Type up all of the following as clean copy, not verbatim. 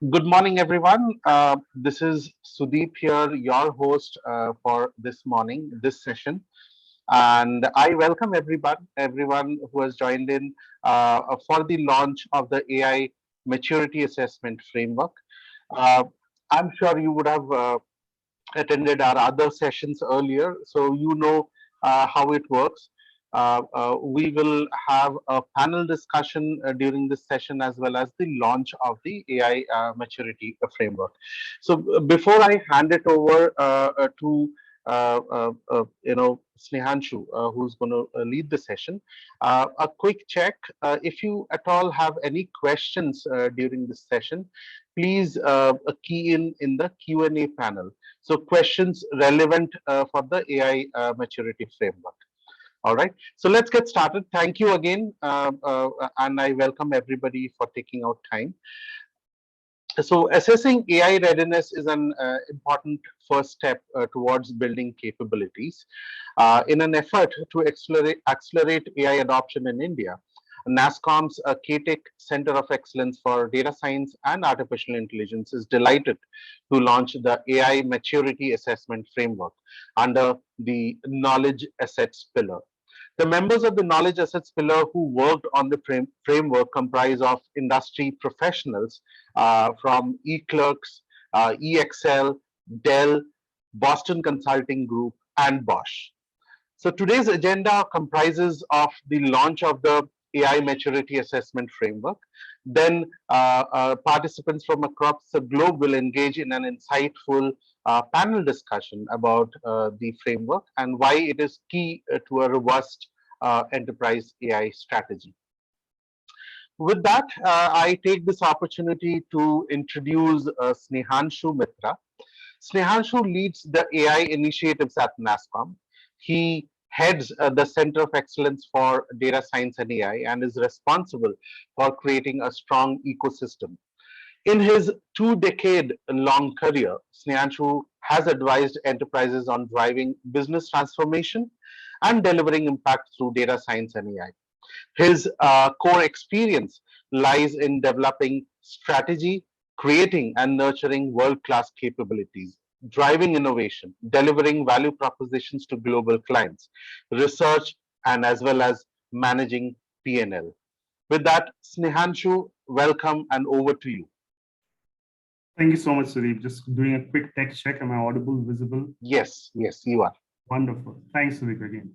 Good morning, everyone. This is Sudeep here, your host for this morning, this session. And I welcome everyone who has joined in for the launch of the AI Maturity Assessment Framework. Uh, I'm sure you would have attended our other sessions earlier, so you know how it works. We will have a panel discussion during this session as well as the launch of the AI maturity framework. So before I hand it over to Snehanshu, who's going to lead the session. A quick check. If you at all have any questions during this session, please key in the Q&A panel. So questions relevant for the AI maturity framework. All right. So let's get started. Thank you again, and I welcome everybody for taking out time. So assessing AI readiness is an important first step towards building capabilities. In an effort to accelerate AI adoption in India, NASSCOM's KTech Center of Excellence for Data Science and Artificial Intelligence is delighted to launch the AI Maturity Assessment Framework under the Knowledge Assets pillar. The members of the Knowledge Assets pillar who worked on the framework comprise of industry professionals from eClerx, EXL, Dell, Boston Consulting Group, and Bosch. So today's agenda comprises of the launch of the AI Maturity Assessment Framework. Then participants from across the globe will engage in an insightful panel discussion about the framework and why it is key to a robust enterprise AI strategy. With that, I take this opportunity to introduce Snehanshu Mitra. Snehanshu leads the AI initiatives at NASSCOM. He heads the Center of Excellence for Data Science and AI and is responsible for creating a strong ecosystem. In his 2-decade long career, Snehanshu has advised enterprises on driving business transformation and delivering impact through data science and AI. His core experience lies in developing strategy, creating and nurturing world class capabilities, driving innovation, delivering value propositions to global clients, research, and as well as managing P&L. With that, Snehanshu, welcome and over to you. Thank you so much, Sudeep. Just doing a quick tech check. Am I audible, visible? Yes, you are. Wonderful. Thanks, Sudeep, again.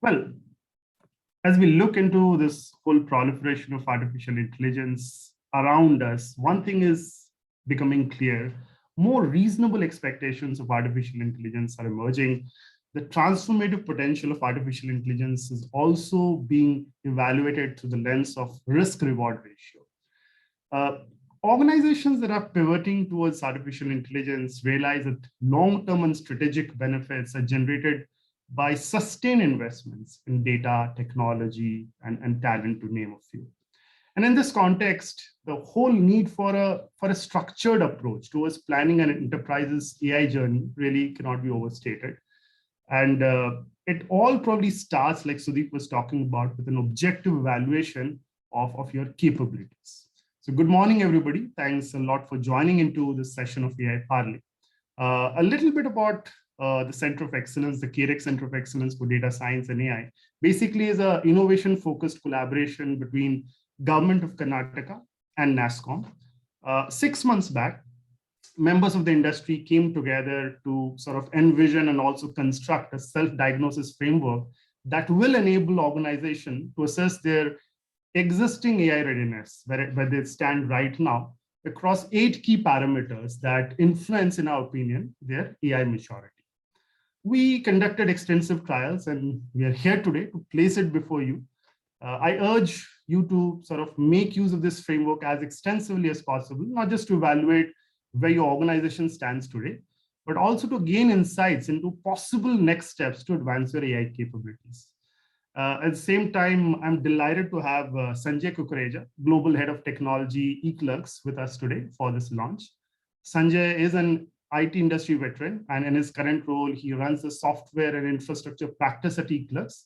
Well, as we look into this whole proliferation of artificial intelligence around us, one thing is becoming clear. More reasonable expectations of artificial intelligence are emerging. The transformative potential of artificial intelligence is also being evaluated through the lens of risk-reward ratio. Organizations that are pivoting towards artificial intelligence realize that long-term and strategic benefits are generated by sustained investments in data, technology, and talent, to name a few. And in this context, the whole need for a structured approach towards planning an enterprise's AI journey really cannot be overstated. And it all probably starts, like Sudeep was talking about, with an objective evaluation of your capabilities. So good morning, everybody. Thanks a lot for joining into this session of AI Parley. A little bit about the Center of Excellence, the KTech Center of Excellence for Data Science and AI, basically is an innovation-focused collaboration between Government of Karnataka and NASSCOM. 6 months back, members of the industry came together to sort of envision and also construct a self-diagnosis framework that will enable organizations to assess their existing AI readiness, where they stand right now, across 8 key parameters that influence, in our opinion, their AI maturity. We conducted extensive trials, and we are here today to place it before you. I urge you to sort of make use of this framework as extensively as possible, not just to evaluate where your organization stands today, but also to gain insights into possible next steps to advance your AI capabilities. At the same time, I'm delighted to have Sanjay Kukreja, Global Head of Technology eClerx, with us today for this launch. Sanjay is an IT industry veteran, and in his current role, he runs the software and infrastructure practice at eClerx.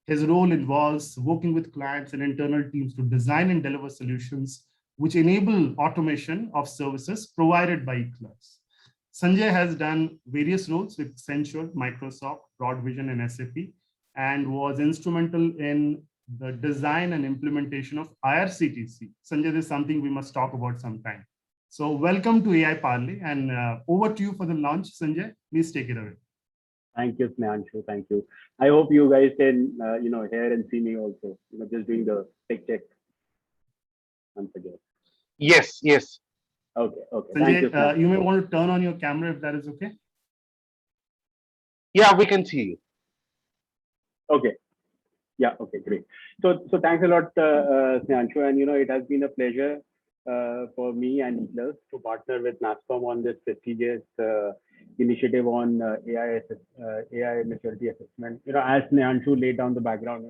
His role involves working with clients and internal teams to design and deliver solutions which enable automation of services provided by e-clerks. Sanjay has done various roles with Accenture, Microsoft, Broadvision, and SAP, and was instrumental in the design and implementation of IRCTC. Sanjay, this is something we must talk about sometime. So welcome to AI Parley, and over to you for the launch, Sanjay. Please take it away. Thank you, Snehanshu. Thank you. I hope you guys can, hear and see me also. Just doing the check once again. Yes, yes. Okay, okay. Sanjay, Thank you. You may want to turn on your camera if that is okay. Yeah, we can see you. Okay. Yeah. Okay. Great. So thanks a lot, Snehanshu. And it has been a pleasure for me and Nicholas to partner with NASSCOM on this prestigious initiative on AI maturity assessment. As Snehanshu laid down the background,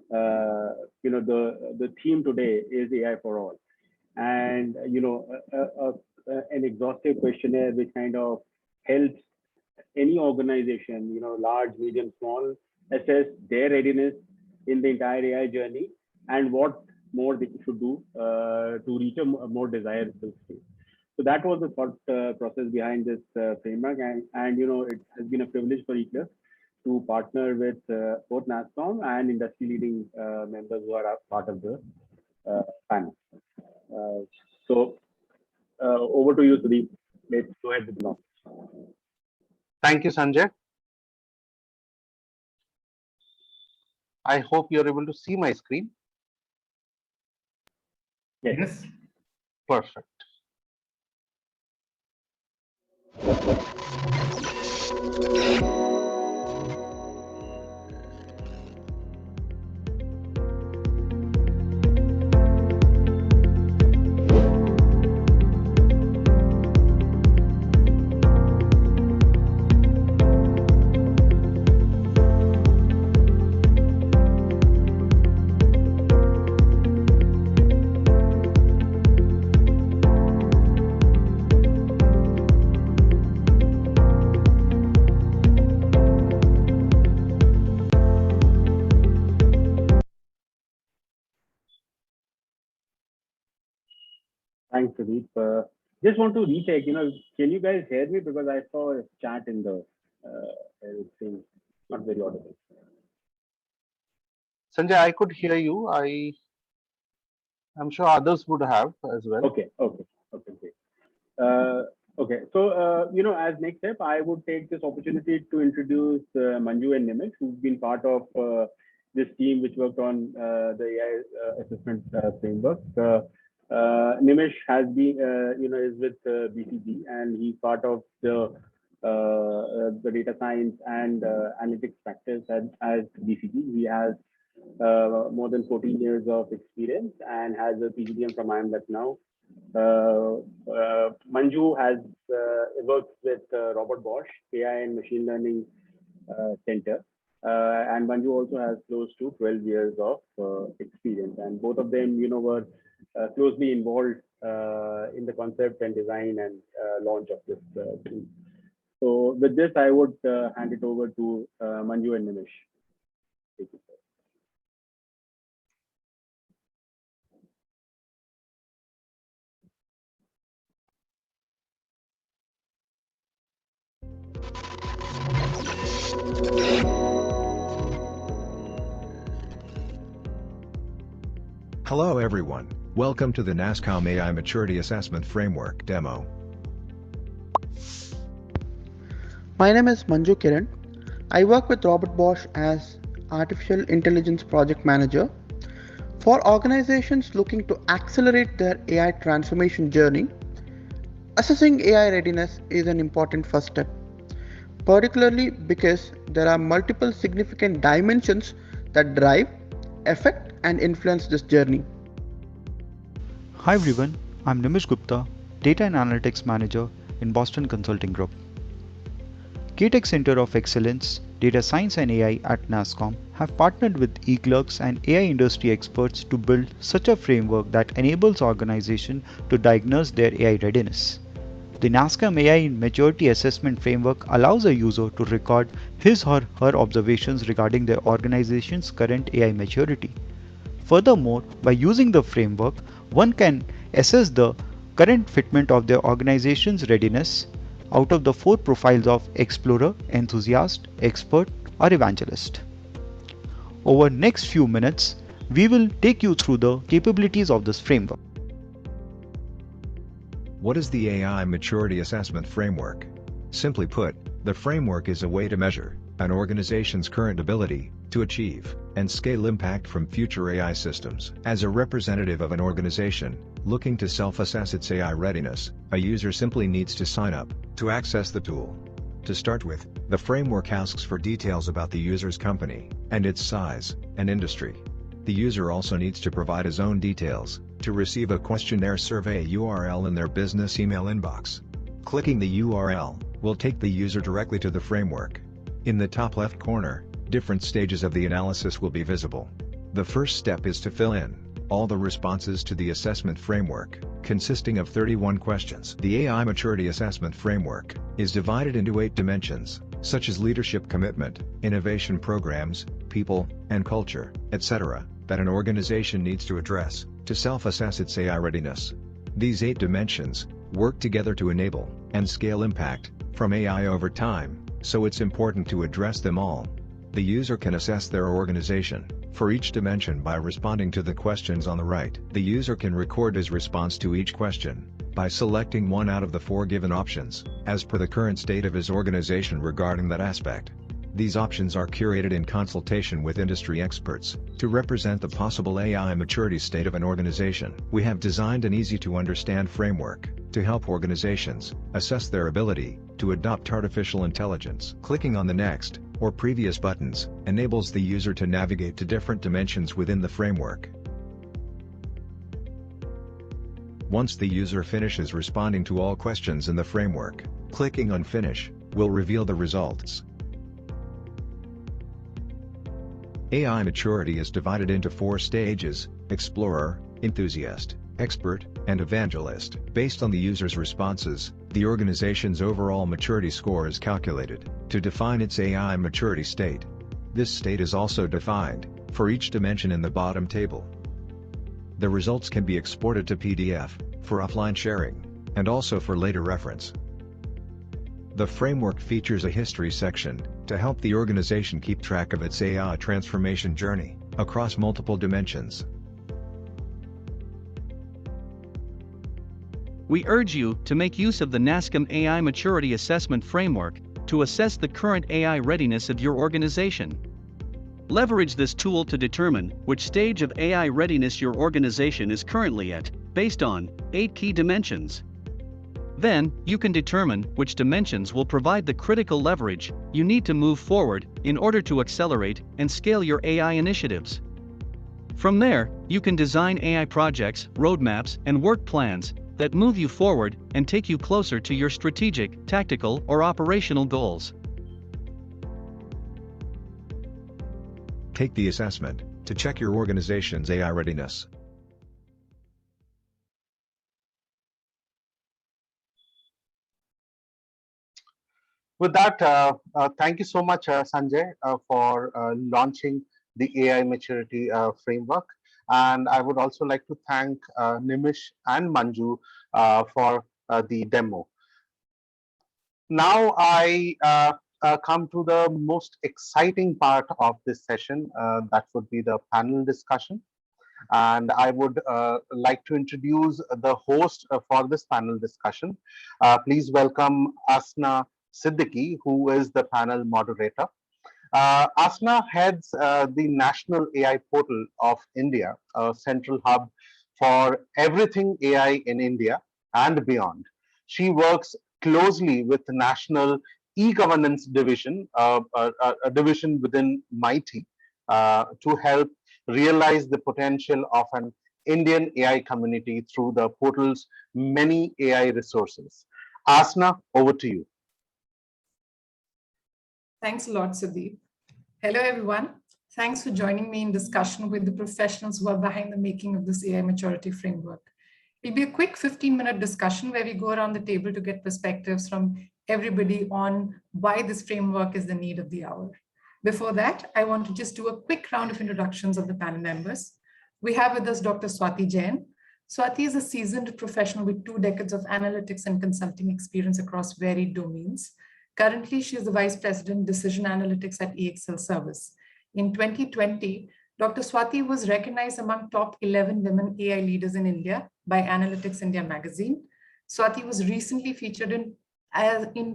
the theme today is AI for all, and an exhaustive questionnaire which kind of helps any organization, large, medium, small, assess their readiness in the entire AI journey and what more they should do to reach a more desirable state. So that was the thought process behind this framework, and it has been a privilege for Eclipse to partner with both NASSCOM and industry-leading members who are part of the panel. So over to you, Sudeep. Let's go ahead with the launch. Thank you, Sanjay. I hope you're able to see my screen. Yes. Perfect. Thanks, Sudeep. Just want to recheck, can you guys hear me? Because I saw a chat in the thing, not very audible. Sanjay, I could hear you. I'm sure others would have as well. Okay, great. Okay, so, as next step, I would take this opportunity to introduce Manju and Nimish, who've been part of this team which worked on the AI assessment framework. Nimish has been, is with BCG, and he's part of the data science and analytics practice at BCG. He has more than 14 years of experience and has a PhD from IIM now. Manju has worked with Robert Bosch AI and Machine Learning Center, and Manju also has close to 12 years of experience, and both of them, were closely involved in the concept and design and launch of this tool. So with this, I would hand it over to Manju and Nimish. Thank you. Hello everyone, welcome to the NASSCOM AI Maturity Assessment Framework demo. My name is Manju Kiran. I work with Robert Bosch as Artificial Intelligence Project Manager. For organizations looking to accelerate their AI transformation journey, assessing AI readiness is an important first step, particularly because there are multiple significant dimensions that drive, affect, and influence this journey. Hi everyone, I'm Nimish Gupta, Data and Analytics Manager in Boston Consulting Group. KTech Center of Excellence, Data Science and AI at NASSCOM have partnered with eClerks and AI industry experts to build such a framework that enables organizations to diagnose their AI readiness. The NASSCOM AI Maturity Assessment Framework allows a user to record his or her observations regarding their organization's current AI maturity. Furthermore, by using the framework, one can assess the current fitment of their organization's readiness out of the 4 profiles of explorer, enthusiast, expert, or evangelist. Over next few minutes, we will take you through the capabilities of this framework. What is the AI Maturity Assessment Framework? Simply put, the framework is a way to measure an organization's current ability to achieve and scale impact from future AI systems. As a representative of an organization looking to self-assess its AI readiness, a user simply needs to sign up to access the tool. To start with, the framework asks for details about the user's company and its size and industry. The user also needs to provide his own details to receive a questionnaire survey URL in their business email inbox. Clicking the URL will take the user directly to the framework. In the top left corner, different stages of the analysis will be visible. The first step is to fill in all the responses to the assessment framework, consisting of 31 questions. The AI Maturity Assessment Framework is divided into 8 dimensions, such as leadership commitment, innovation programs, people and culture, etc., that an organization needs to address to self-assess its AI readiness. These 8 dimensions work together to enable and scale impact from AI over time, so it's important to address them all. The user can assess their organization for each dimension by responding to the questions on the right. The user can record his response to each question by selecting one out of the 4 given options, as per the current state of his organization regarding that aspect. These options are curated in consultation with industry experts to represent the possible AI maturity state of an organization. We have designed an easy-to-understand framework to help organizations assess their ability to adopt artificial intelligence. Clicking on the next or previous buttons enables the user to navigate to different dimensions within the framework. Once the user finishes responding to all questions in the framework, clicking on Finish will reveal the results. AI maturity is divided into 4 stages: explorer, enthusiast, expert, and evangelist. Based on the user's responses, the organization's overall maturity score is calculated to define its AI maturity state. This state is also defined for each dimension in the bottom table. The results can be exported to PDF for offline sharing and also for later reference. The framework features a history section to help the organization keep track of its AI transformation journey across multiple dimensions. We urge you to make use of the NASSCOM AI Maturity Assessment Framework to assess the current AI readiness of your organization. Leverage this tool to determine which stage of AI readiness your organization is currently at, based on 8 key dimensions. Then, you can determine which dimensions will provide the critical leverage you need to move forward in order to accelerate and scale your AI initiatives. From there, you can design AI projects, roadmaps, and work plans that move you forward and take you closer to your strategic, tactical, or operational goals. Take the assessment to check your organization's AI readiness. With that, thank you so much, Sanjay, for launching the AI maturity framework. And I would also like to thank Nimish and Manju for the demo. Now I come to the most exciting part of this session, that would be the panel discussion. And I would like to introduce the host for this panel discussion. Please welcome Asna Siddiqui, who is the panel moderator. Asna heads the National AI Portal of India, a central hub for everything AI in India and beyond. She works closely with the National E-Governance Division, a division within MITI, to help realize the potential of an Indian AI community through the portal's many AI resources. Asna, over to you. Thanks a lot, Sudeep. Hello, everyone. Thanks for joining me in discussion with the professionals who are behind the making of this AI maturity framework. It'll be a quick 15-minute discussion where we go around the table to get perspectives from everybody on why this framework is the need of the hour. Before that, I want to just do a quick round of introductions of the panel members. We have with us Dr. Swati Jain. Swati is a seasoned professional with 2 decades of analytics and consulting experience across varied domains. Currently, she is the Vice President, Decision Analytics at EXL Service. In 2020, Dr. Swati was recognized among top 11 women AI leaders in India by Analytics India magazine. Swati was recently featured in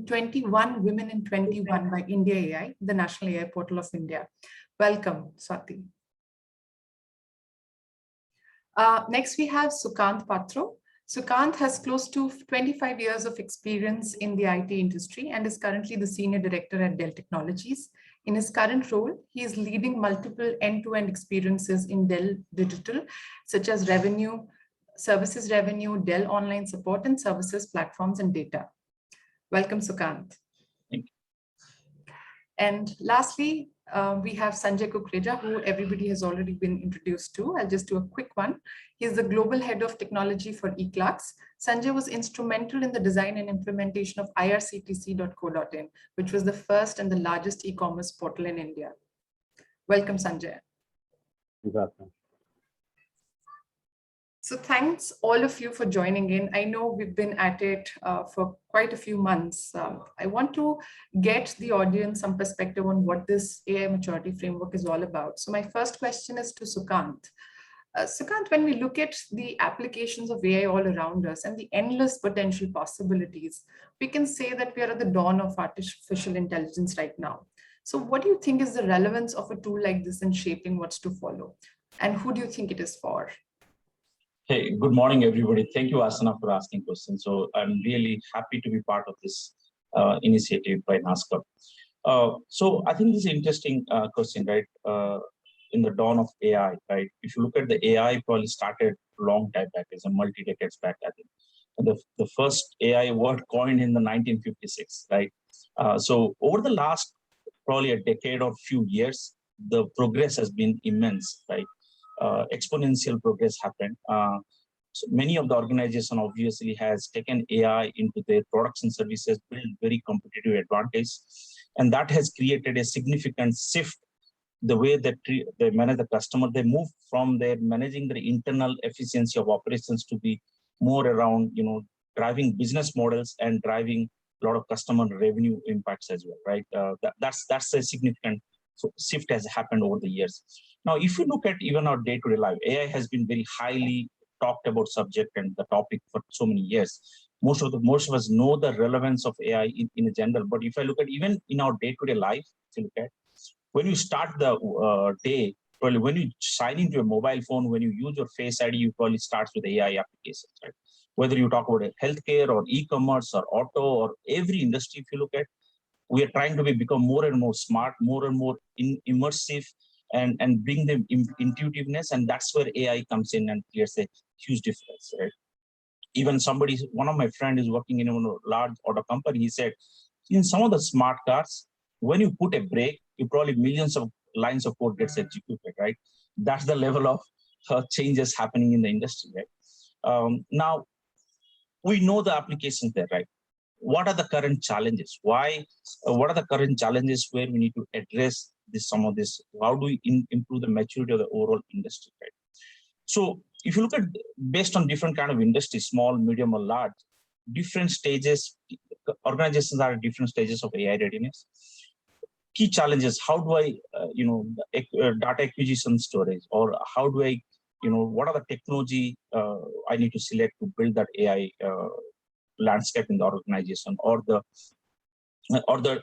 21 Women in 21 by India AI, the National AI Portal of India. Welcome, Swati. Next, we have Sukant Patro. Sukant has close to 25 years of experience in the IT industry and is currently the Senior Director at Dell Technologies. In his current role, he is leading multiple end-to-end experiences in Dell Digital, such as revenue, services revenue, Dell online support and services, platforms, and data. Welcome, Sukant. Thank you. And lastly, we have Sanjay Kukreja, who everybody has already been introduced to. I'll just do a quick one. He's the Global Head of Technology for eClerx. Sanjay was instrumental in the design and implementation of irctc.co.in, which was the first and the largest e-commerce portal in India. Welcome, Sanjay. Exactly. So thanks all of you for joining in. I know we've been at it for quite a few months. I want to get the audience some perspective on what this AI maturity framework is all about. So my first question is to Sukant. Sukant, when we look at the applications of AI all around us and the endless potential possibilities, we can say that we are at the dawn of artificial intelligence right now. So what do you think is the relevance of a tool like this in shaping what's to follow? And who do you think it is for? Hey, good morning, everybody. Thank you, Asana, for asking questions. So I'm really happy to be part of this initiative by NASSCOM. So I think this is an interesting question, right? In the dawn of AI, right? If you look at the AI, probably started a long time back, it's a multi-decades back, I think. And the first AI word coined in the 1956, right? So over the last probably a decade or few years, the progress has been immense, right? Exponential progress happened. So many of the organizations obviously has taken AI into their products and services, build very competitive advantage. And that has created a significant shift the way that they manage the customer. They move from their managing the internal efficiency of operations to be more around, driving business models and driving a lot of customer revenue impacts as well, right? That's a significant shift has happened over the years. Now, if you look at even our day-to-day life, AI has been very highly talked about subject and the topic for so many years. Most of us know the relevance of AI in general. But if I look at even in our day-to-day life, if you look at when you start the day, probably when you sign into a mobile phone, when you use your Face ID, you probably starts with AI applications, right? Whether you talk about healthcare or e-commerce or auto or every industry, if you look at, we are trying to become more and more smart, more and more immersive, and bring them intuitiveness, and that's where AI comes in and creates a huge difference, right? Even one of my friends is working in a large auto company. He said, in some of the smart cars, when you put a brake, you probably millions of lines of code gets executed, right? That's the level of changes happening in the industry, right? Now, we know the applications there, right? What are the current challenges? What are the current challenges where we need to address some of this? How do we improve the maturity of the overall industry, right? So if you look at based on different kind of industry, small, medium, or large, different stages, organizations are at different stages of AI readiness. Key challenges: how do I, data acquisition storage, or how do I, what are the technology I need to select to build that AI landscape in the organization, or the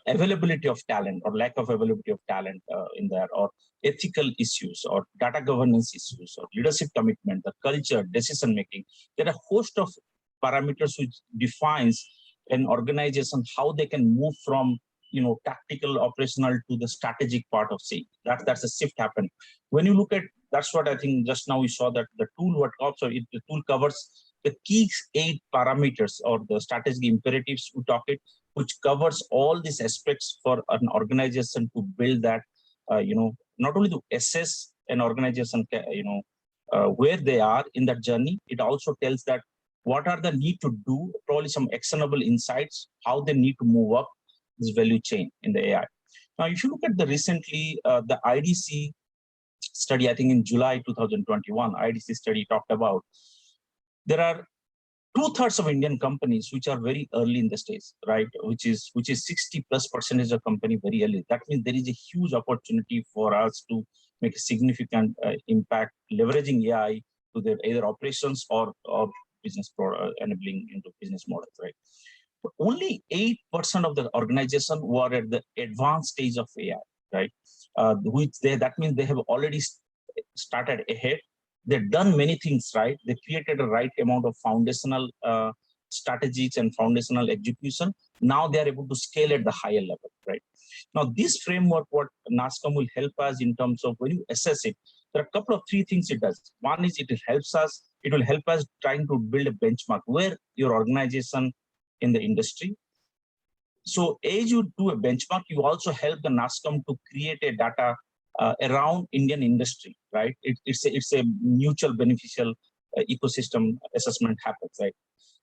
availability of talent or lack of availability of talent in there, or ethical issues or data governance issues or leadership commitment, the culture, decision making. There are a host of parameters which defines an organization how they can move from tactical operational to the strategic part of say. That's a shift happened. When you look at, that's what I think just now we saw that the tool the tool covers the key 8 parameters or the strategic imperatives we talk it, which covers all these aspects for an organization to build that, not only to assess an organization, where they are in that journey. It also tells that what are the need to do, probably some actionable insights, how they need to move up this value chain in the AI. Now, if you look at the recently, the IDC study, I think in July 2021, IDC study talked about, there are 2/3 of Indian companies which are very early in the stage, right? Which is 60+% of company very early. That means there is a huge opportunity for us to make a significant impact, leveraging AI to their either operations or business enabling into business models, right? But only 8% of the organization were at the advanced stage of AI, right? That means they have already started ahead. They've done many things right. They created the right amount of foundational strategies and foundational execution. Now they are able to scale at the higher level, right? Now this framework, what NASSCOM will help us in terms of when you assess it, there are a couple of three things it does. One is it will help us trying to build a benchmark where your organization in the industry. So as you do a benchmark, you also help the NASSCOM to create a data around Indian industry, right? It's a mutual beneficial ecosystem assessment happens, right?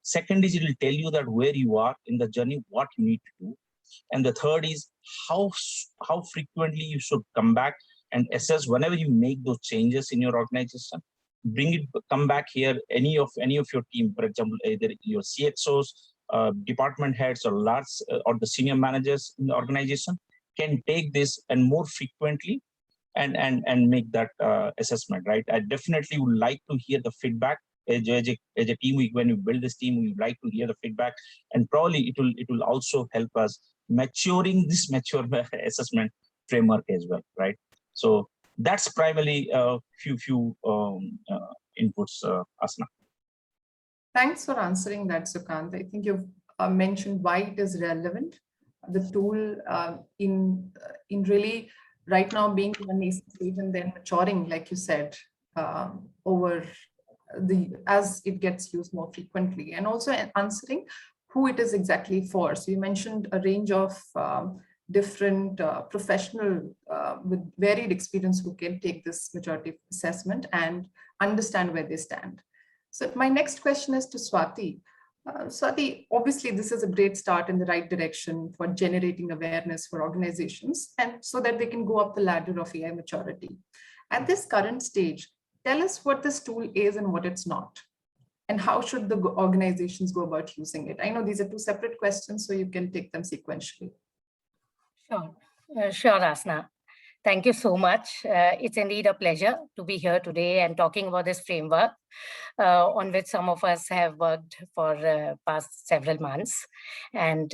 Second is it will tell you that where you are in the journey, what you need to do. And the third is how frequently you should come back and assess whenever you make those changes in your organization. Come back here, any of your team, for example, either your CXOs, department heads, or or the senior managers in the organization can take this and more frequently and make that assessment, right? I definitely would like to hear the feedback as a team. When we build this team, we would like to hear the feedback, and probably it will also help us maturing this mature assessment framework as well, right? So that's primarily a few inputs, Asna. Thanks for answering that, Sukant. I think you've mentioned why it is relevant. The tool in really right now being in a nascent stage and then maturing, like you said, over as it gets used more frequently, and also answering who it is exactly for. So you mentioned a range of different professional with varied experience who can take this maturity assessment and understand where they stand. So my next question is to Swati. Swati, obviously this is a great start in the right direction for generating awareness for organizations and so that they can go up the ladder of AI maturity. At this current stage, tell us what this tool is and what it's not, and how should the organizations go about using it? I know these are two separate questions, so you can take them sequentially. Sure, Asna. Thank you so much. It's indeed a pleasure to be here today and talking about this framework on which some of us have worked for past several months. And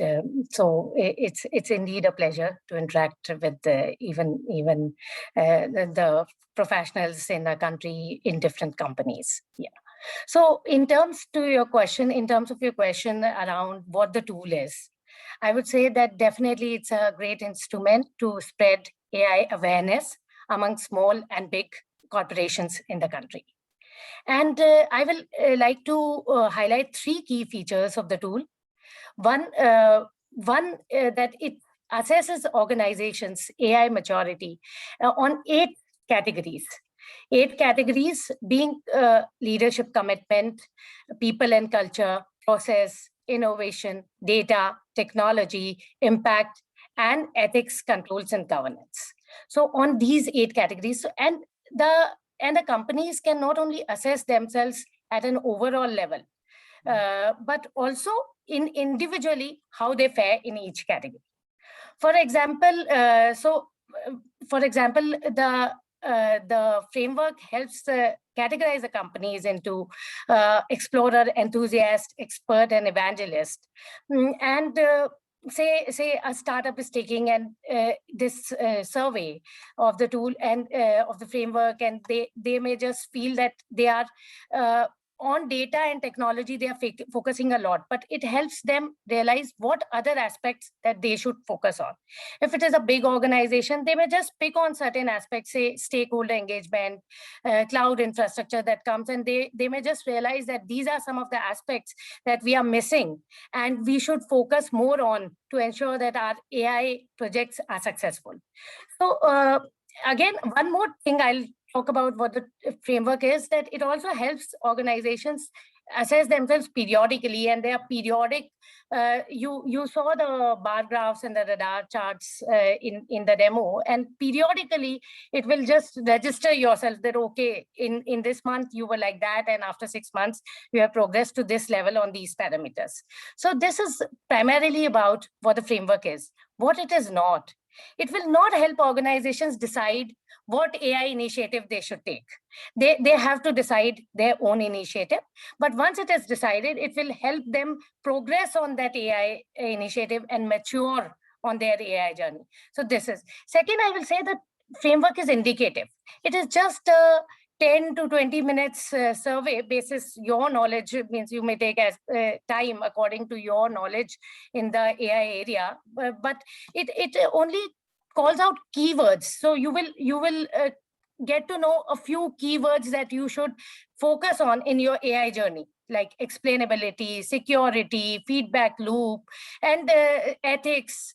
so it's indeed a pleasure to interact with even the professionals in the country in different companies. Yeah. So in terms of your question around what the tool is, I would say that definitely it's a great instrument to spread AI awareness among small and big corporations in the country. And I will like to highlight three key features of the tool. One, that it assesses organizations' AI maturity on 8 categories. 8 categories being leadership commitment, people and culture, process, innovation, data, technology, impact, and ethics, controls, and governance. So on these 8 categories, and the companies can not only assess themselves at an overall level, but also in individually how they fare in each category. For example, the framework helps categorize the companies into explorer, enthusiast, expert, and evangelist. And say a startup is taking this survey of the tool and of the framework, and they may just feel that they are on data and technology, they are focusing a lot, but it helps them realize what other aspects that they should focus on. If it is a big organization, they may just pick on certain aspects, say stakeholder engagement, cloud infrastructure that comes, and they may just realize that these are some of the aspects that we are missing and we should focus more on to ensure that our AI projects are successful. So again, one more thing I'll talk about what the framework is, that it also helps organizations assess themselves periodically, and they are periodic. You saw the bar graphs and the radar charts in the demo, and periodically it will just register yourself that, okay, in this month you were like that, and after 6 months you have progressed to this level on these parameters. So this is primarily about what the framework is. What it is not, it will not help organizations decide what AI initiative they should take. They have to decide their own initiative. But once it is decided, it will help them progress on that AI initiative and mature on their AI journey. So this is. Second, I will say that framework is indicative. It is just a 10 to 20 minutes survey basis your knowledge. It means you may take as time according to your knowledge in the AI area, but it only calls out keywords. So you will get to know a few keywords that you should focus on in your AI journey, like explainability, security, feedback loop, and ethics,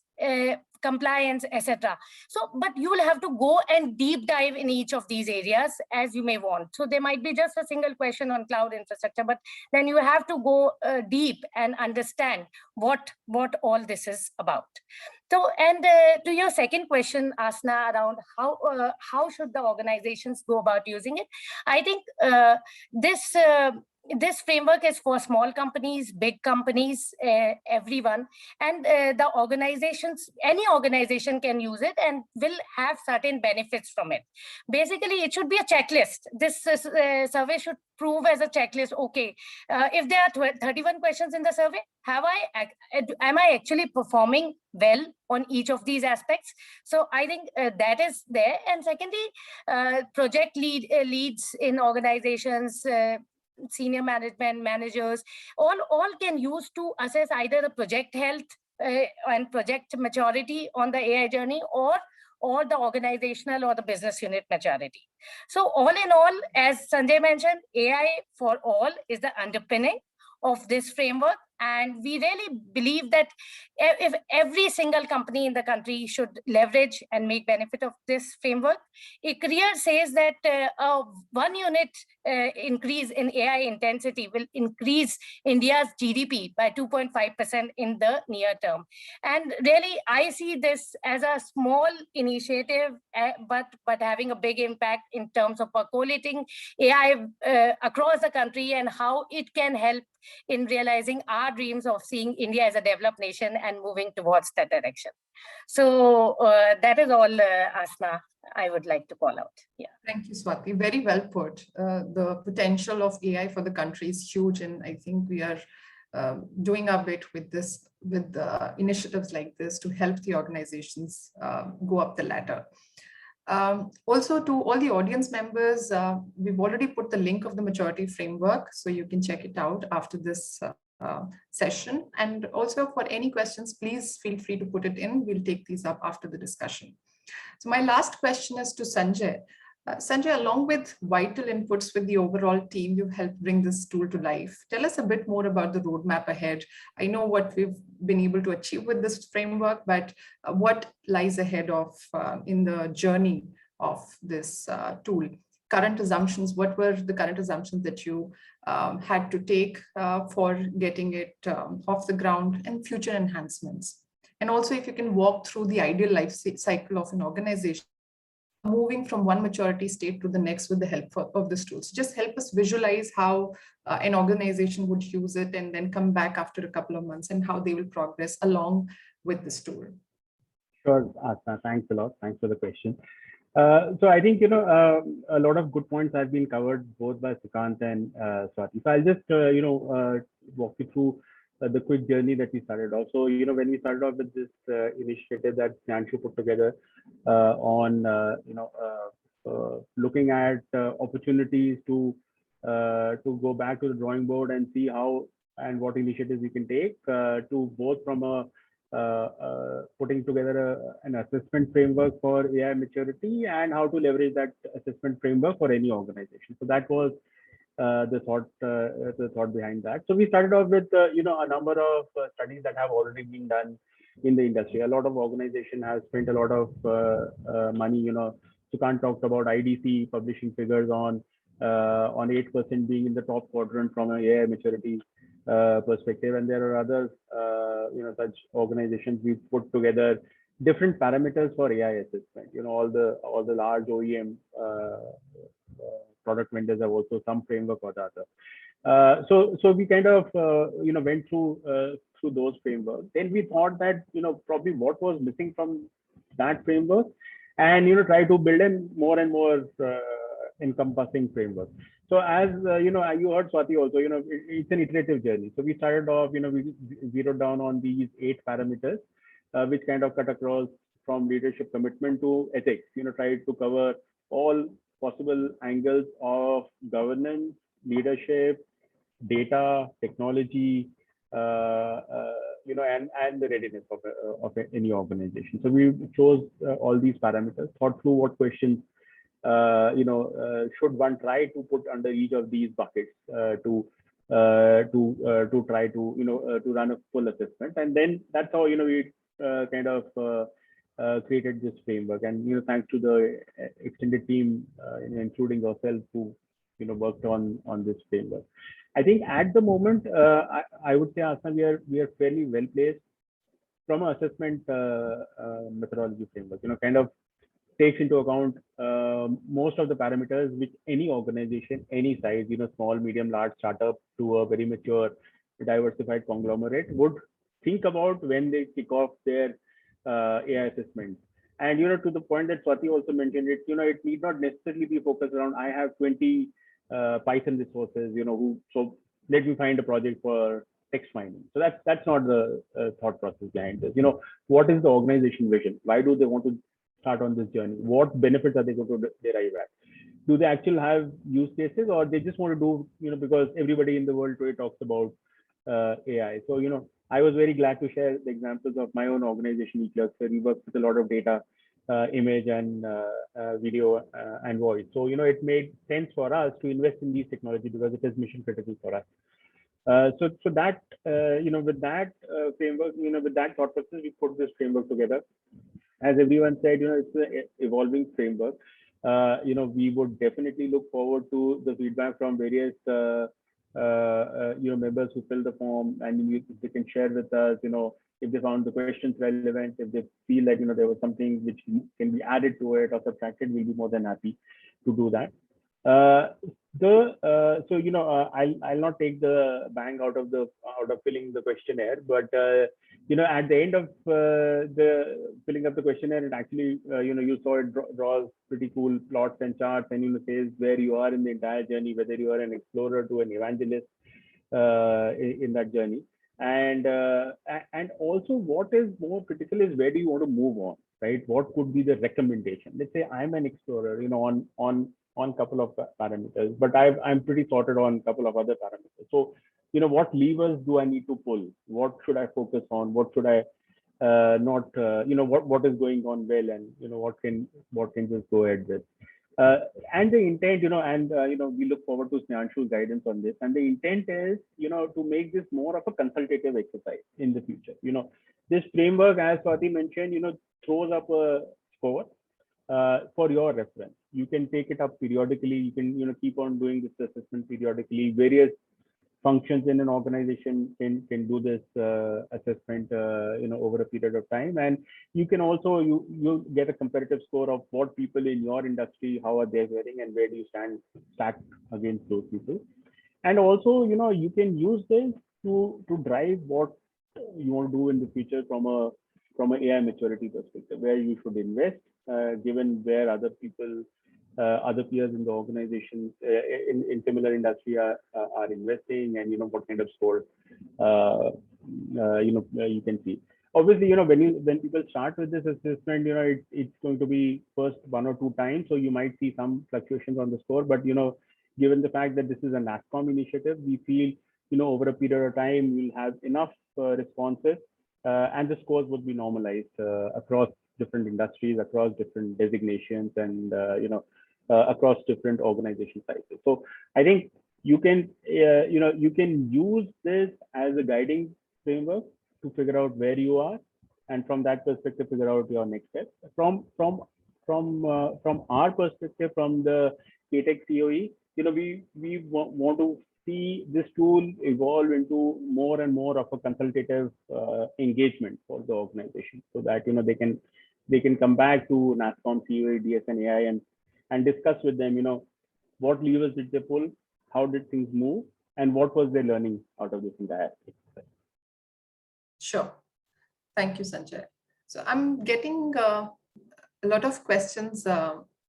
compliance, etc. So, but you will have to go and deep dive in each of these areas as you may want. So there might be just a single question on cloud infrastructure, but then you have to go deep and understand what all this is about. So, and to your second question, Asna, around how should the organizations go about using it? I think this framework is for small companies, big companies, everyone, and the organizations, any organization can use it and will have certain benefits from it. Basically, it should be a checklist. This survey should prove as a checklist. Okay, if there are 31 questions in the survey, am I actually performing well on each of these aspects? So I think that is there. And secondly, project leads in organizations, senior management, managers, all can use to assess either the project health and project maturity on the AI journey, or the organizational or the business unit maturity. So all in all, as Sanjay mentioned, AI for all is the underpinning of this framework. And we really believe that if every single company in the country should leverage and make benefit of this framework. A career says that a 1 unit increase in AI intensity will increase India's GDP by 2.5% in the near term. And really, I see this as a small initiative, but having a big impact in terms of percolating AI across the country, and how it can help in realizing our dreams of seeing India as a developed nation and moving towards that direction. So that is all, Asna, I would like to call out. Yeah. Thank you, Swati. Very well put. The potential of AI for the country is huge, and I think we are doing our bit with this, with initiatives like this to help the organizations go up the ladder. Also, to all the audience members, we've already put the link of the maturity framework, so you can check it out after this session. And also, for any questions, please feel free to put it in. We'll take these up after the discussion. So my last question is to Sanjay. Sanjay, along with vital inputs with the overall team, you've helped bring this tool to life. Tell us a bit more about the roadmap ahead. I know what we've been able to achieve with this framework, but what lies ahead of in the journey of this tool? Current assumptions, what were the current assumptions that you had to take for getting it off the ground, and future enhancements? And also, if you can walk through the ideal life cycle of an organization, moving from one maturity state to the next with the help of this tool. So just help us visualize how an organization would use it, and then come back after a couple of months, and how they will progress along with this tool. Sure, Asna, thanks a lot. Thanks for the question. So I think, a lot of good points have been covered both by Sukant and Swati. So I'll just, walk you through the quick journey that we started off. So, when we started off with this initiative that Nyanshu put together on, looking at opportunities to go back to the drawing board and see how and what initiatives we can take, to both from a putting together an assessment framework for AI maturity, and how to leverage that assessment framework for any organization. So that was the thought behind that. So we started off with a number of studies that have already been done in the industry. A lot of organizations have spent a lot of money. Sukant talked about IDC publishing figures on on 8% being in the top quadrant from an AI maturity perspective. And there are other, such organizations. We've put together different parameters for AI assessment. All the large OEM product vendors have also some framework or the other. So we kind of went through those frameworks. Then we thought that probably what was missing from that framework, and try to build in more and more encompassing framework. So as you heard Swati also, it's an iterative journey. So we started off, we zeroed down on these 8 parameters, which kind of cut across from leadership commitment to ethics. Tried to cover all possible angles of governance, leadership, data, technology, and the readiness of any organization. So we chose all these parameters, thought through what questions should one try to put under each of these buckets to try to to run a full assessment. And then that's how we kind of created this framework. And thanks to the extended team, including yourself, who worked on this framework. I think at the moment, I would say, Asana, we are fairly well placed from an assessment methodology framework. Kind of takes into account most of the parameters which any organization, any size, small, medium, large, startup to a very mature, diversified conglomerate would think about when they kick off their AI assessment. And to the point that Swati also mentioned, it it need not necessarily be focused around I have 20 Python resources, so let me find a project for text mining. So that's not the thought process behind this. What is the organization vision? Why do they want to start on this journey? What benefits are they going to derive at? Do they actually have use cases, or they just want to do, because everybody in the world today talks about AI. So, I was very glad to share the examples of my own organization, eClerx, where we work with a lot of data, image and video and voice. So, it made sense for us to invest in these technology because it is mission critical for us. So that, with that framework, with that thought process, we put this framework together. As everyone said, it's an evolving framework. We would definitely look forward to the feedback from various members who fill the form, and they can share with us, if they found the questions relevant, if they feel like there was something which can be added to it or subtracted, we'll be more than happy to do that. I'll not take the bang out of filling the questionnaire, but at the end of the filling up the questionnaire, it actually you saw it draws pretty cool plots and charts, and says where you are in the entire journey, whether you are an explorer to an evangelist in that journey. And also what is more critical is where do you want to move on, right? What could be the recommendation? Let's say I'm an explorer, on a couple of parameters, but I'm pretty sorted on a couple of other parameters. So, what levers do I need to pull? What should I focus on? What should I not? What is going on well, and what can just go ahead with? And the intent, we look forward to Snehanshu's guidance on this. And the intent is, to make this more of a consultative exercise in the future. This framework, as Swati mentioned, throws up a score for your reference. You can take it up periodically. You can, keep on doing this assessment periodically. Various functions in an organization can do this assessment, over a period of time. And you can also, you get a comparative score of what people in your industry, how are they faring, and where do you stack against those people. And also, you can use this to drive what you want to do in the future from an AI maturity perspective, where you should invest, given where other people, other peers in the organization in similar industry are investing, and what kind of score you can see. Obviously, when people start with this assessment, it's going to be first 1 or 2 times, so you might see some fluctuations on the score. But given the fact that this is a NASSCOM initiative, we feel over a period of time we'll have enough responses, and the scores would be normalized across different industries, across different designations, and across different organization sizes. So I think you can use this as a guiding framework to figure out where you are, and from that perspective figure out your next steps. From our perspective, from the KTech COE, we want to see this tool evolve into more and more of a consultative engagement for the organization, so that they can come back to NASSCOM, COE, DS, and AI and discuss with them, what levers did they pull, how did things move, and what was their learning out of this entire exercise. Sure. Thank you, Sanjay. So I'm getting a lot of questions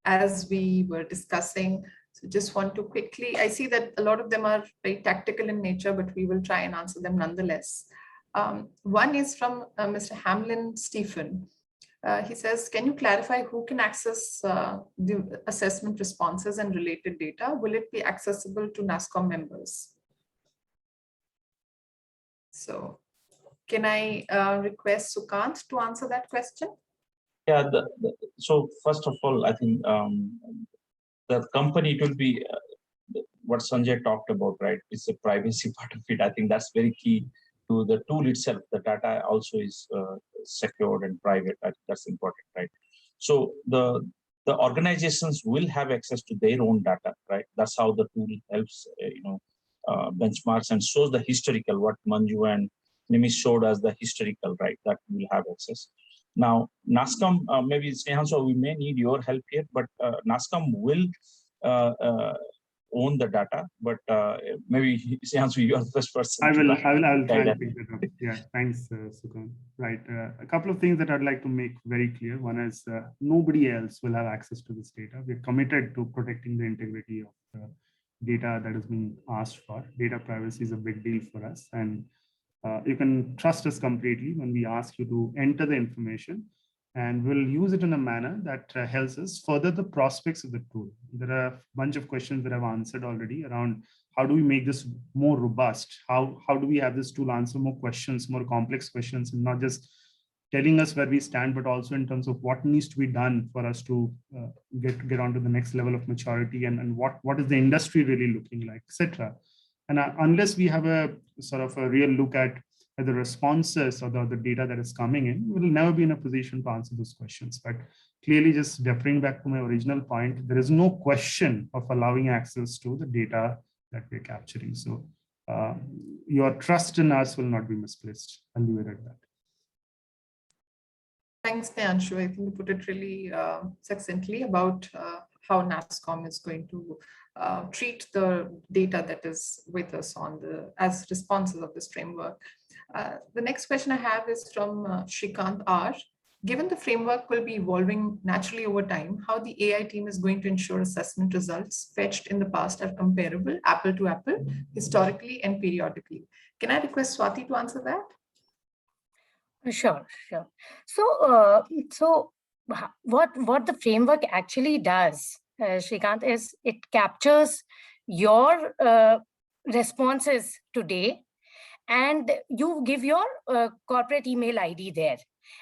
as we were discussing. So just want to quickly, I see that a lot of them are very tactical in nature, but we will try and answer them nonetheless. One is from Mr. Hamlin Stephen. He says, can you clarify who can access the assessment responses and related data? Will it be accessible to NASSCOM members? So can I request Sukant to answer that question? Yeah, so first of all, I think the company, it will be what Sanjay talked about, right? It's the privacy part of it. I think that's very key to the tool itself. The data also is secured and private. I think that's important, right? So the organizations will have access to their own data, right? That's how the tool helps, benchmarks and shows the historical, what Manju and Nimish showed us the historical, right? That we'll have access. Now, NASSCOM, maybe Snehanshu, we may need your help here, but NASSCOM will own the data, but maybe Snehanshu, you are the first person. I will try and pick that up. Yeah, thanks, Sukant. Right, a couple of things that I'd like to make very clear. One is nobody else will have access to this data. We're committed to protecting the integrity of the data that is being asked for. Data privacy is a big deal for us, and you can trust us completely when we ask you to enter the information, and we'll use it in a manner that helps us further the prospects of the tool. There are a bunch of questions that I've answered already around how do we make this more robust? How do we have this tool answer more questions, more complex questions, and not just telling us where we stand, but also in terms of what needs to be done for us to get onto the next level of maturity, and what is the industry really looking like, etc. And unless we have a sort of a real look at the responses or the data that is coming in, we will never be in a position to answer those questions. But clearly, just deferring back to my original point, there is no question of allowing access to the data that we're capturing. So your trust in us will not be misplaced. I'll leave it at that. Thanks, Snehanshu. I think you put it really succinctly about how NASSCOM is going to treat the data that is with us as responses of this framework. The next question I have is from Shrikant R. Given the framework will be evolving naturally over time, how the AI team is going to ensure assessment results fetched in the past are comparable, apple to apple, historically and periodically? Can I request Swati to answer that? Sure. So what the framework actually does, Shrikant, is it captures your responses today, and you give your corporate email ID there.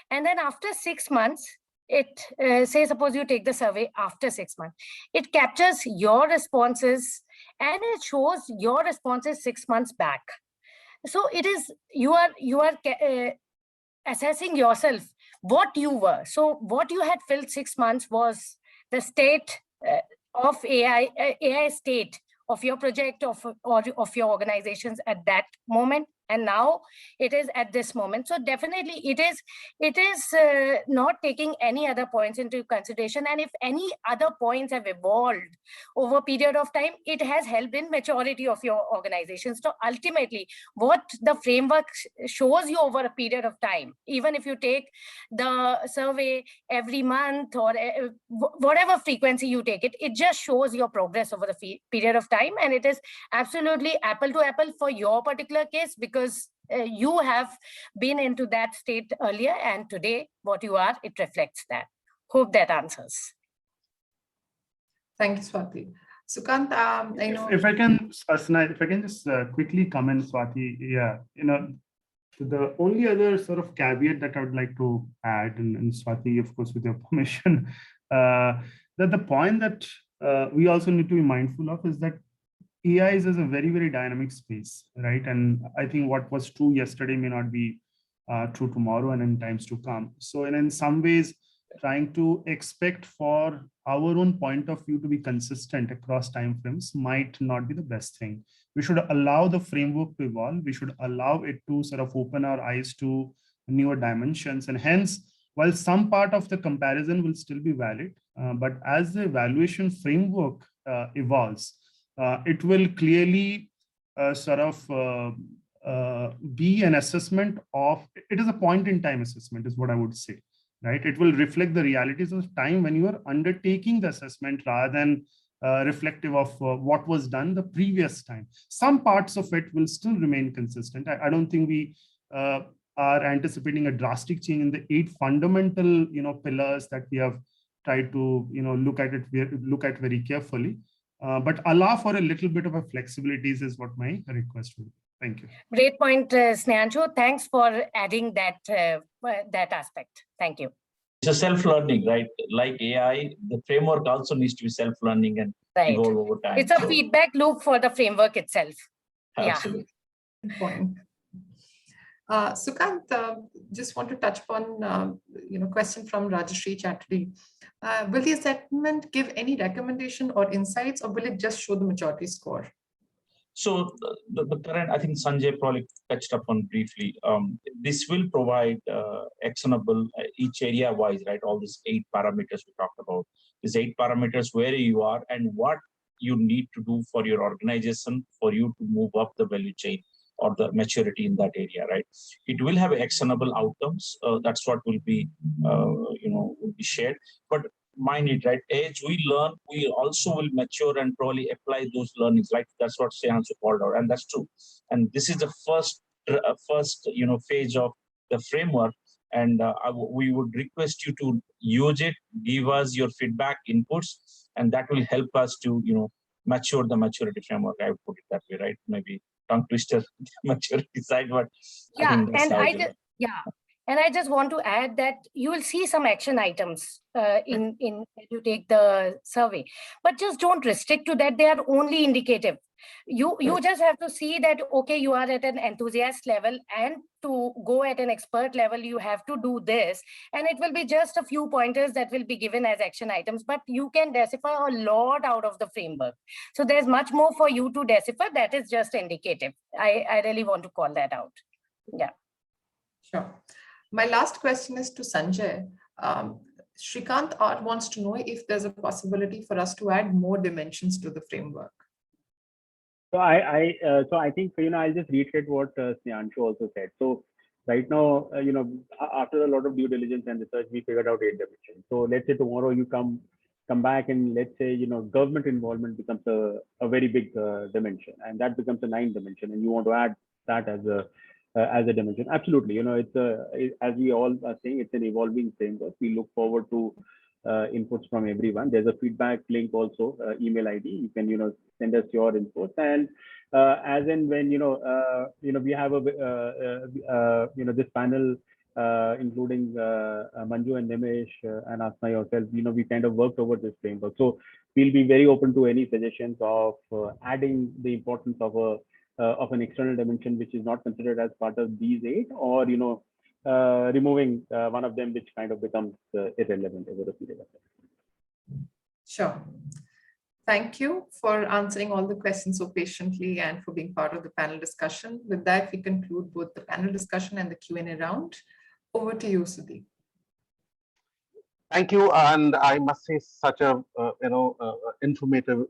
And then after 6 months, it say, suppose you take the survey after 6 months, it captures your responses and it shows your responses 6 months back. So it is, you are assessing yourself, what you were. So what you had filled 6 months was the state of AI state of your project or of your organizations at that moment, and now it is at this moment. So definitely it is not taking any other points into consideration, and if any other points have evolved over a period of time, it has helped in maturity of your organization. So ultimately what the framework shows you over a period of time, even if you take the survey every month or whatever frequency you take it, it just shows your progress over the period of time, and it is absolutely apple to apple for your particular case, because you have been into that state earlier, and today what you are, it reflects that. Hope that answers. Thank you, Swati. Sukant, I know if I can just quickly comment, Swati. Yeah, the only other sort of caveat that I would like to add, and Swati, of course, with your permission, that the point that we also need to be mindful of is that AI is a very, very dynamic space, right? And I think what was true yesterday may not be true tomorrow and in times to come. So in some ways, trying to expect for our own point of view to be consistent across timeframes might not be the best thing. We should allow the framework to evolve. We should allow it to sort of open our eyes to newer dimensions. And hence, while some part of the comparison will still be valid, but as the evaluation framework evolves, it will clearly be an assessment of, it is a point in time assessment is what I would say, right? It will reflect the realities of time when you are undertaking the assessment rather than reflective of what was done the previous time. Some parts of it will still remain consistent. I don't think we are anticipating a drastic change in the 8 fundamental, pillars that we have tried to, look at very carefully. But allow for a little bit of a flexibilities is what my request would be. Thank you. Great point, Snehanshu. Thanks for adding that that aspect. Thank you. It's a self-learning, right? Like AI, the framework also needs to be self-learning and evolve over time. It's a feedback loop for the framework itself. Absolutely. Yeah. Good point. Sukant, just want to touch upon question from Rajashri Chatterjee. Will the assessment give any recommendation or insights, or will it just show the maturity score? So the current, I think Sanjay probably touched upon briefly. This will provide actionable each area wise, right? All these 8 parameters we talked about. These 8 parameters, where you are and what you need to do for your organization for you to move up the value chain or the maturity in that area, right? It will have actionable outcomes. That's what will be, will be shared. But mind it, right? As we learn, we also will mature and probably apply those learnings. Like that's what Snehanshu called out, and that's true. And this is the first phase of the framework. And we would request you to use it, give us your feedback, inputs, and that will help us to mature the maturity framework. I would put it that way, right? Maybe tongue twister maturity side, but yeah, I think that's and I just want to add that you will see some action items in you take the survey, but just don't restrict to that. They are only indicative. You just have to see that, okay, you are at an enthusiast level, and to go at an expert level, you have to do this, and it will be just a few pointers that will be given as action items, but you can decipher a lot out of the framework. So there's much more for you to decipher. That is just indicative. I really want to call that out. Yeah. Sure. My last question is to Sanjay. Shrikant R wants to know if there's a possibility for us to add more dimensions to the framework. So I think I'll just reiterate what Snehanshu also said. So right now, after a lot of due diligence and research, we figured out 8 dimensions. So let's say tomorrow you come back and let's say government involvement becomes a very big dimension, and that becomes a 9th dimension, and you want to add that as a dimension. Absolutely, it's as we all are saying, it's an evolving framework. We look forward to inputs from everyone. There's a feedback link also, email ID. You can send us your inputs, and as and when we have this panel including Manju and Nimesh and Asna yourself. We kind of worked over this framework, so we'll be very open to any suggestions of adding the importance of an external dimension which is not considered as part of these 8, or removing one of them which kind of becomes irrelevant over the period of time. Sure. Thank you for answering all the questions so patiently and for being part of the panel discussion. With that, we conclude both the panel discussion and the Q&A round. Over to you, Sudeep. Thank you, and I must say, such a informative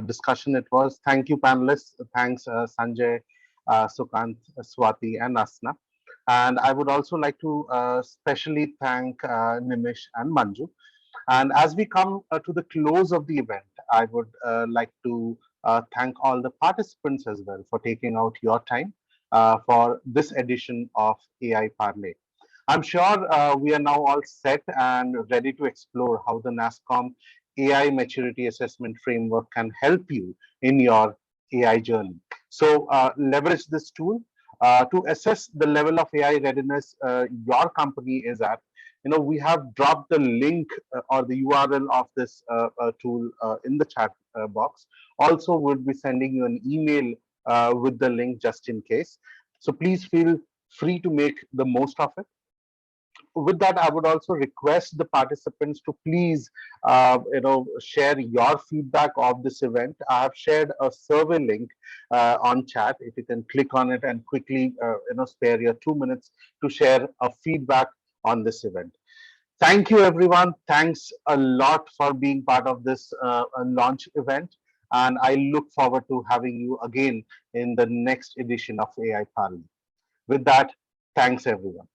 discussion it was. Thank you, panelists. Thanks, Sanjay, Sukant, Swati, and Asna. And I would also like to specially thank Nimish and Manju. And as we come to the close of the event, I would like to thank all the participants as well for taking out your time for this edition of AI Parlay. I'm sure we are now all set and ready to explore how the NASSCOM AI Maturity Assessment Framework can help you in your AI journey. So leverage this tool to assess the level of AI readiness your company is at. We have dropped the link or the URL of this tool in the chat box. Also, we'll be sending you an email with the link just in case. So please feel free to make the most of it. with that, I would also request the participants to please, share your feedback of this event. I have shared a survey link on chat. If you can click on it and quickly, spare your 2 minutes to share a feedback on this event. Thank you, everyone. Thanks a lot for being part of this launch event. And I look forward to having you again in the next edition of AI Parliament. With that, thanks, everyone.